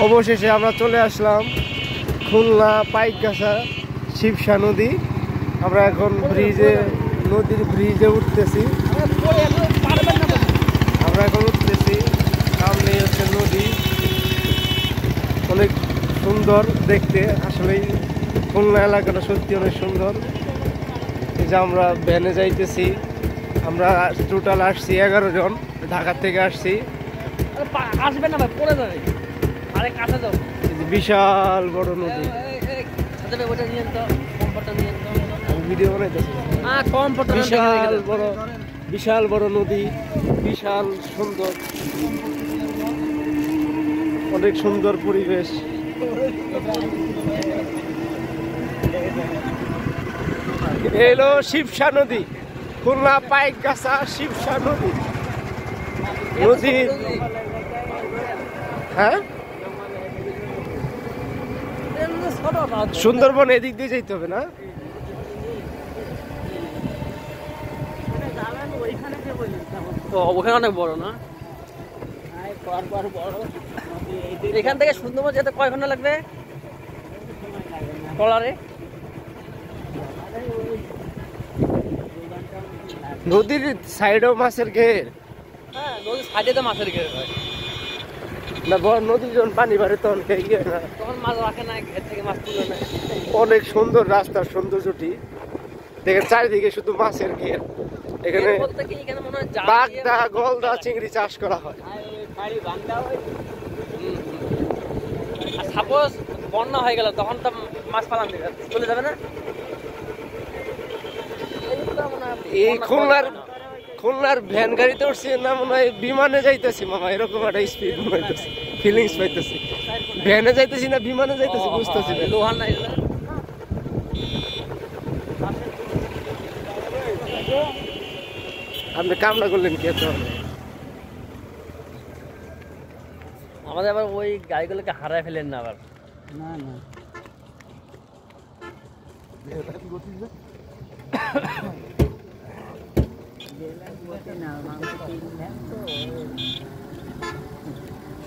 অবশেষে আমরা চলে আসলাম খুলনা পাইকগাছা শিবসা নদী। আমরা এখন নদীর ব্রিজে উঠতেছি। সামনে হচ্ছে নদী, অনেক সুন্দর দেখতে। আসলেই খুলনা এলাকাটা সত্যি অনেক সুন্দর। এই যে আমরা ভ্যানে যাইতেছি, আমরা টোটাল আসছি 11 জন, ঢাকা থেকে আসছি। আসবেন না ভাই, পড়ে যাবে। আরে কাছে যাও, বিশাল বড় নদী। ভিডিও বানাইতেছি। বিশাল বড় নদী, বিশাল সুন্দর, অনেক সুন্দর পরিবেশ। এলো শিবসা নদী, খুলনা পাইকগাছা শিবসা নদী। হ্যাঁ, সুন্দরবন এদিক দিয়ে যেতে হবে না? ওখানে অনেক বড় না? এখান থেকে সুন্দরবন যেতে কয় ঘন্টা লাগবে ট্রলারে? নদীর সাইডেও মাছের ঘের। হ্যাঁ, নদীর সাইডে তো মাছের ঘের হয় না, নদীর যখন পানি বাড়ে তখন তখন মাছ রাখে না, ঘের থেকে মাছ তুলে নেয়। অনেক সুন্দর রাস্তার সৌন্দর্যটি দেখেন, চারিদিকে শুধু মাছের ঘের। এখানে বাগদা, গলদা, চিংড়ি চাষ করা হয়। সাপোজ বন্যা হয়ে গেল, তখন তো মাছ পালান চলে যাবে না। এই খুলনার ভ্যান গাড়িতে উঠছি না, মনে হয় বিমানে যাইতেছি মামা, এরকম একটা স্পিড পাইতেছি, ফিলিংস পাইতেছি। ভ্যানে যাইতেছি না বিমানে যাইতেছি বুঝতেছি না। লোহার নাই, আপনি কামনা করলেন কি? আমাদের আবার ওই গাড়িগুলোকে হারায় ফেলেন না আবার। না না,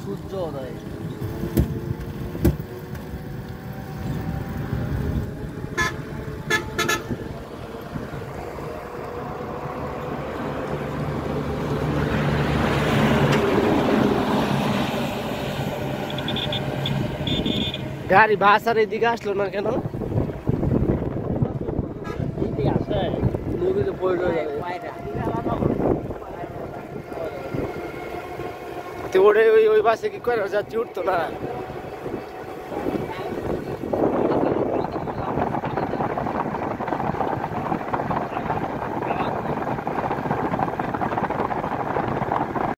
সূর্যোদয়। গাড়ি ভাষার এদিকে আসলো না কেন? নদীতে পড়ে যাবে। ওই বাসে কি করে যাত্রী উঠতো না?